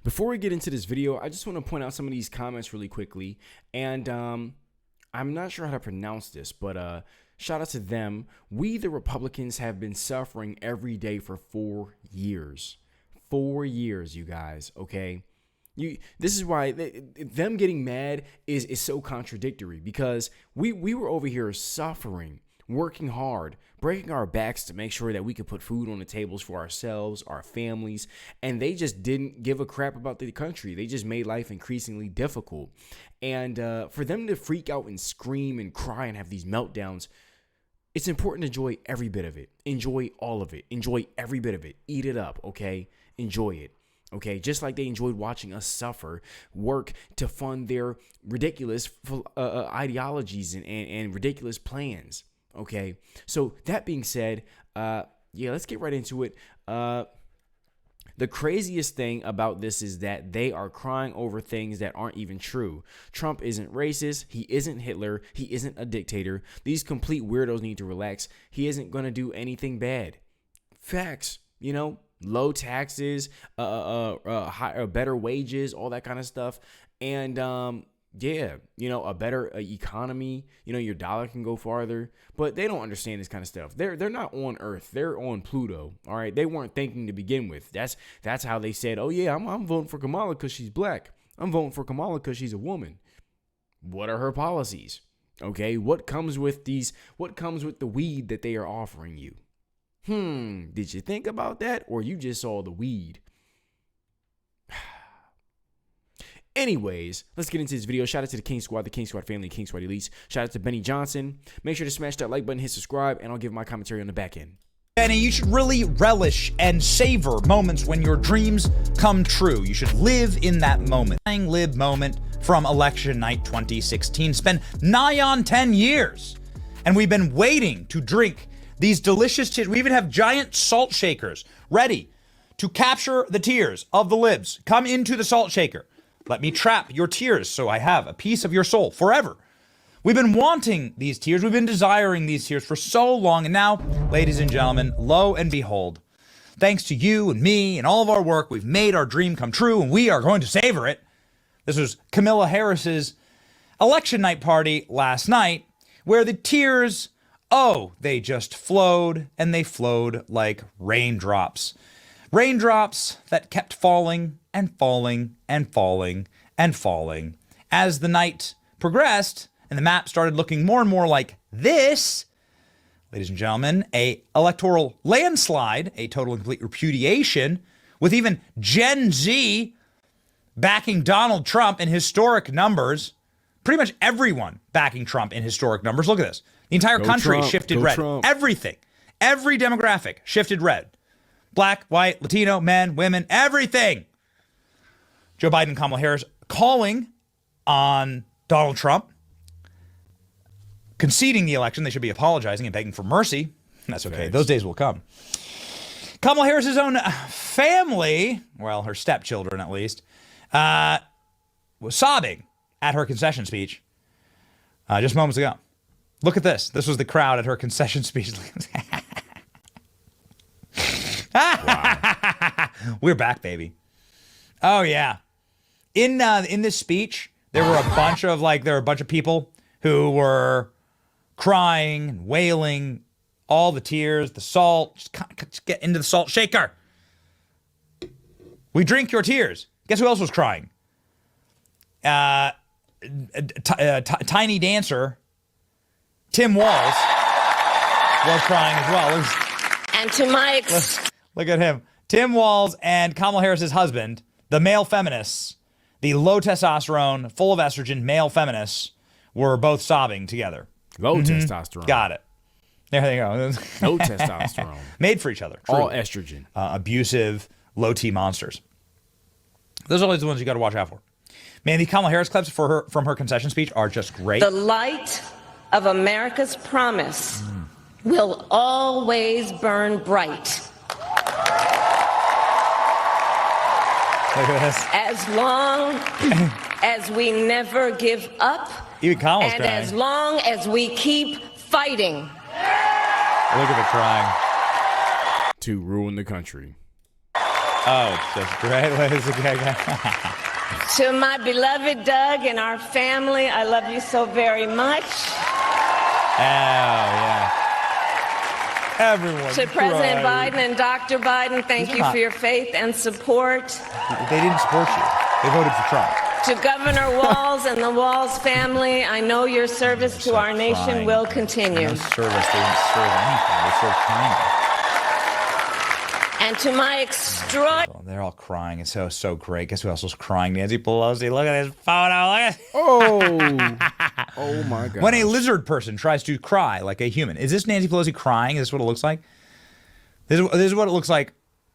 Before we get into this video, I just want to point out some of these comments really quickly. And I'm not sure how to pronounce this, but shout out to them. We, the Republicans, have been suffering every day for 4 years. 4 years, you guys, okay? This is why them getting mad is so contradictory, because we were over here suffering, working hard, breaking our backs to make sure that we could put food on the tables for ourselves, our families, and they just didn't give a crap about the country. They just made life increasingly difficult. And for them to freak out and scream and cry and have these meltdowns, it's important to enjoy every bit of it. Enjoy all of it. Enjoy every bit of it. Eat it up, okay? Enjoy it. Okay, just like they enjoyed watching us suffer, work to fund their ridiculous ideologies and ridiculous plans. Okay, so that being said, let's get right into it. The craziest thing about this is that they are crying over things that aren't even true. Trump isn't racist. He isn't Hitler. He isn't a dictator. These complete weirdos need to relax. He isn't going to do anything bad. Facts, low taxes, better wages, all that kind of stuff. And, a better economy, your dollar can go farther, but they don't understand this kind of stuff. They're not on Earth. They're on Pluto. All right. They weren't thinking to begin with. That's how they said, oh yeah, I'm voting for Kamala because she's black. I'm voting for Kamala because she's a woman. What are her policies? Okay. What comes with the weed that they are offering you? Did you think about that, or you just saw the weed? Anyways, let's get into this video. Shout out to the King Squad, the King Squad family, King Squad Elites. Shout out to Benny Johnson. Make sure to smash that like button, hit subscribe, and I'll give my commentary on the back end. Benny, you should really relish and savor moments when your dreams come true. You should live in that moment. Live moment from election night 2016. Spent nigh on 10 years, and we've been waiting to drink these delicious tears. We even have giant salt shakers ready to capture the tears of the libs. Come into the salt shaker. Let me trap your tears so I have a piece of your soul forever. We've been wanting these tears. We've been desiring these tears for so long. And now, ladies and gentlemen, lo and behold, thanks to you and me and all of our work, we've made our dream come true, and we are going to savor it. This was Kamala Harris's election night party last night, where the tears, they just flowed, and they flowed like raindrops. Raindrops that kept falling and falling and falling and falling. As the night progressed and the map started looking more and more like this, ladies and gentlemen, a electoral landslide, a total and complete repudiation, with even Gen Z backing Donald Trump in historic numbers. Pretty much everyone backing Trump in historic numbers. Look at this. The entire country shifted red. Trump. Everything. Every demographic shifted red. Black, white, Latino, men, women, everything. Joe Biden and Kamala Harris calling on Donald Trump, conceding the election. They should be apologizing and begging for mercy. That's okay. Thanks. Those days will come. Kamala Harris's own family, well, her stepchildren at least, was sobbing at her concession speech just moments ago. Look at this. This was the crowd at her concession speech. Wow. We're back, baby. Oh yeah. In this speech, there were a bunch of people who were crying and wailing, all the tears, the salt. Just get into the salt shaker. We drink your tears. Guess who else was crying? Tiny dancer Tim Walz was crying as well. And to my look at him. Tim Walz and Kamala Harris's husband, the male feminists, the low testosterone, full of estrogen male feminists, were both sobbing together. Low testosterone. Got it. There you go. Low testosterone. Made for each other. Truly. All estrogen. Abusive, low T monsters. Those are always the ones you got to watch out for. Man, the Kamala Harris clips from her concession speech are just great. The light of America's promise will always burn bright. Look at this. As long as we never give up, even Kamala's and crying. as long as we keep fighting. Look at her crying. To ruin the country. Oh, that's great. To my beloved Doug and our family, I love you so very much. Oh, yeah. Everyone. To President Biden and Dr. Biden, thank you for your faith and support. They didn't support you. They voted for Trump. To Governor Walz and the Walz family, I know your service to our nation will continue. No service. They didn't serve anything. They served China. And to my extraordinary... Oh, they're all crying. It's so great. Guess who else was crying? Nancy Pelosi. Look at this photo. Look at Oh my God. When a lizard person tries to cry like a human. Is this Nancy Pelosi crying? Is this what it looks like? This is what it looks like.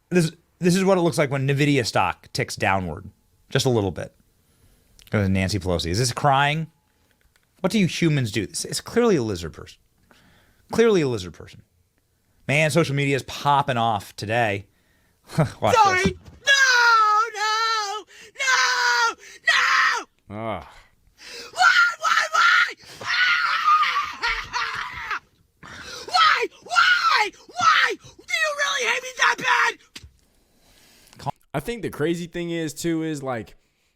This is what it looks like when NVIDIA stock ticks downward. Just a little bit. Goes Nancy Pelosi. Is this crying? What do you humans do? It's clearly a lizard person. Clearly a lizard person. Man, social media is popping off today. Watch Sorry. this. No. Ah. Why? Why? Do you really hate me that bad? I think the crazy thing is like,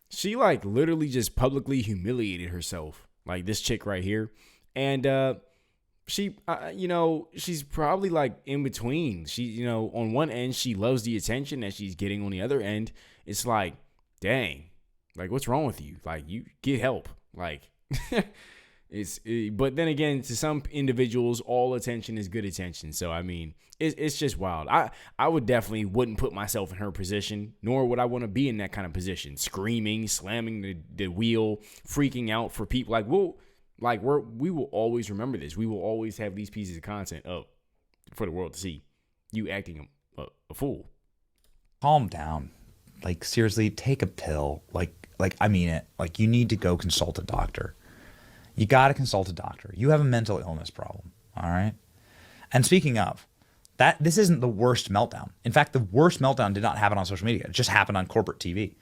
she like literally just publicly humiliated herself. Like this chick right here. And, she, she's probably like in between. She, on one end, she loves the attention that she's getting. On the other end, it's like, dang, like what's wrong with you? Like you get help. Like but then again, to some individuals, all attention is good attention. So, I mean, it's just wild. I wouldn't put myself in her position, nor would I want to be in that kind of position, screaming, slamming the wheel, freaking out for people. We will always remember this. We will always have these pieces of content up for the world to see. You acting a fool. Calm down. Like, seriously, take a pill. Like I mean it. Like, you need to go consult a doctor. You got to consult a doctor. You have a mental illness problem. All right. And speaking of that, this isn't the worst meltdown. In fact, the worst meltdown did not happen on social media. It just happened on corporate TV,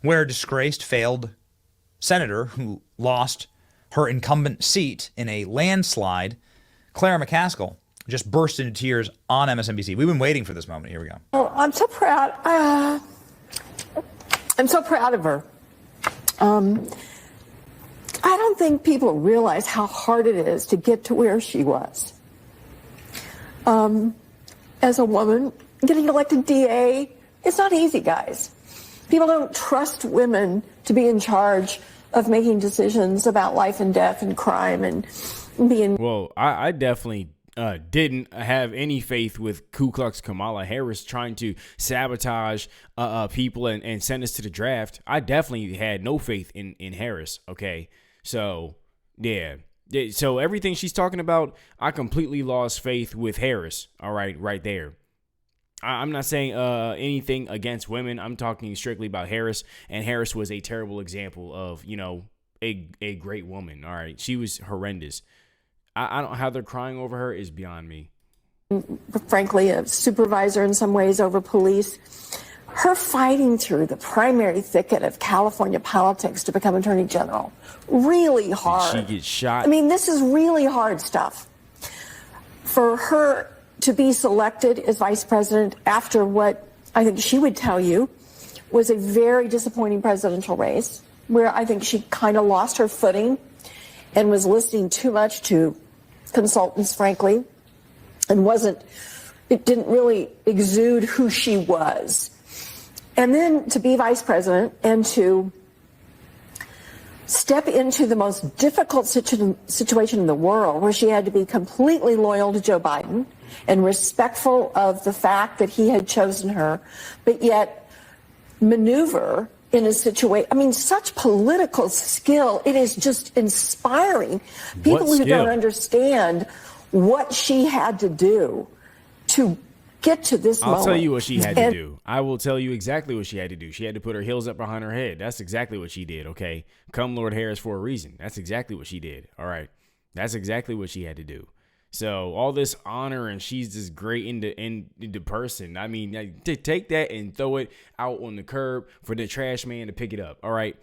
where a disgraced, failed senator who lost her incumbent seat in a landslide, Clara McCaskill, just burst into tears on MSNBC. We've been waiting for this moment. Here we go. Oh, I'm so proud. I'm so proud of her. I don't think people realize how hard it is to get to where she was. As a woman, getting elected DA, it's not easy, guys. People don't trust women to be in charge of making decisions about life and death and crime and being... Well, I definitely didn't have any faith with Ku Klux Kamala Harris trying to sabotage people and send us to the draft. I definitely had no faith in Harris, okay? So, yeah. So everything she's talking about, I completely lost faith with Harris, all right there. I'm not saying anything against women. I'm talking strictly about Harris, and Harris was a terrible example of, a great woman, all right? She was horrendous. I don't know how they're crying over her is beyond me. Frankly, a supervisor in some ways over police. Her fighting through the primary thicket of California politics to become Attorney General. Really hard. Did she get shot? I mean, this is really hard stuff. For her to be selected as vice president after what I think she would tell you was a very disappointing presidential race, where I think she kind of lost her footing and was listening too much to consultants, frankly, and it didn't really exude who she was. And then to be vice president and to step into the most difficult situation in the world, where she had to be completely loyal to Joe Biden and respectful of the fact that he had chosen her, but yet maneuver in a situation. I mean, such political skill. It is just inspiring. People who don't understand what she had to do to get to this moment. I'll tell you what she had to do. I will tell you exactly what she had to do. She had to put her heels up behind her head. That's exactly what she did, okay? Come Lord Harris for a reason. That's exactly what she did, all right? That's exactly what she had to do. So all this honor and she's this great into person. I mean, to take that and throw it out on the curb for the trash man to pick it up, all right?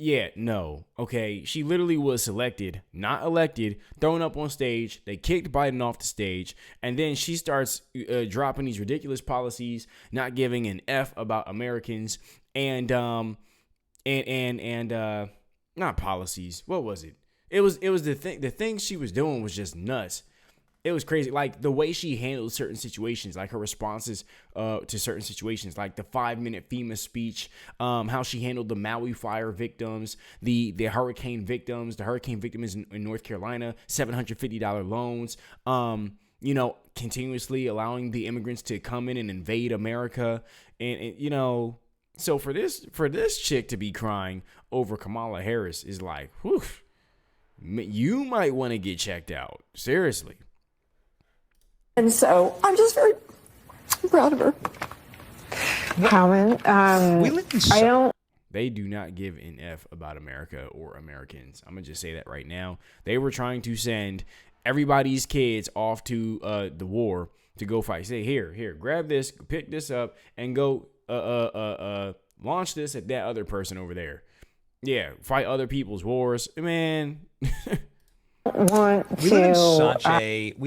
Yeah, no. Okay, she literally was selected, not elected, thrown up on stage. They kicked Biden off the stage, and then she starts dropping these ridiculous policies, not giving an F about Americans, and not policies. What was it? It was the thing. The thing she was doing was just nuts. It was crazy. Like the way she handled certain situations, like her responses to certain situations, like the 5-minute FEMA speech, how she handled the Maui fire victims, the hurricane victims, the hurricane victims in North Carolina, $750 loans, continuously allowing the immigrants to come in and invade America. And so for this chick to be crying over Kamala Harris is like, whew, you might want to get checked out. Seriously. And so I'm just very proud of her. Comment. They do not give an F about America or Americans. I'm going to just say that right now. They were trying to send everybody's kids off to the war to go fight. Say, here, grab this, pick this up, and go launch this at that other person over there. Yeah, fight other people's wars. Man. We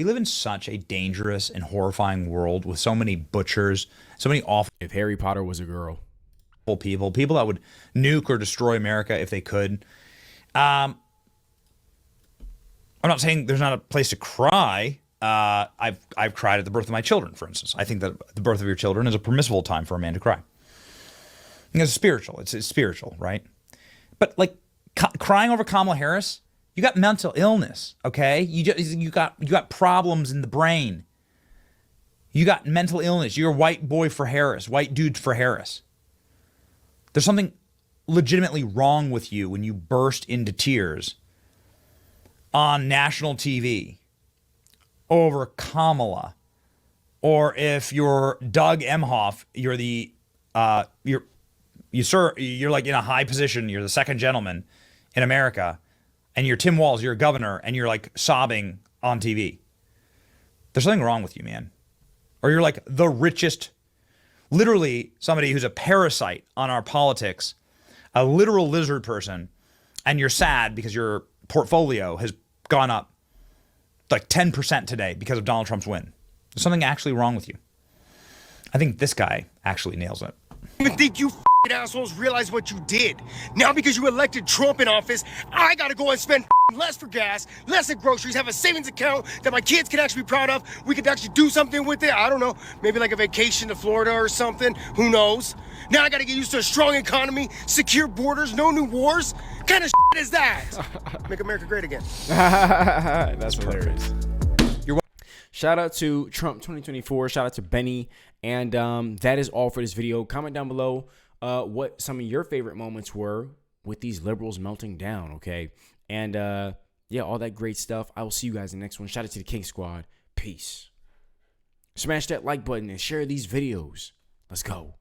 live in such a dangerous and horrifying world with so many butchers, so many awful If Harry Potter was a girl. people that would nuke or destroy America if they could. I'm not saying there's not a place to cry. I've cried at the birth of my children, for instance. I think that the birth of your children is a permissible time for a man to cry. It's spiritual. It's spiritual, right? But like crying over Kamala Harris, you got mental illness, okay? You got problems in the brain. You got mental illness. You're a white boy for Harris, white dude for Harris. There's something legitimately wrong with you when you burst into tears on national TV over Kamala, or if you're Doug Emhoff, you're like in a high position. You're the second gentleman in America. And you're Tim Walz, you're a governor, and you're like sobbing on TV. There's something wrong with you, man. Or you're like the richest, literally somebody who's a parasite on our politics, a literal lizard person, and you're sad because your portfolio has gone up like 10% today because of Donald Trump's win. There's something actually wrong with you. I think this guy actually nails it. I even think you assholes realize what you did. Now because you elected Trump in office, I gotta go and spend less for gas, less at groceries, have a savings account that my kids can actually be proud of. We could actually do something with it. I don't know, maybe like a vacation to Florida or something. Who knows? Now I gotta get used to a strong economy, secure borders, no new wars. What kind of is that? Make America great again. That's hilarious. Shout out to Trump 2024. Shout out to Benny. And that is all for this video. Comment down below what some of your favorite moments were with these liberals melting down, okay? And yeah, all that great stuff. I will see you guys in the next one. Shout out to the King Squad. Peace. Smash that like button and share these videos. Let's go.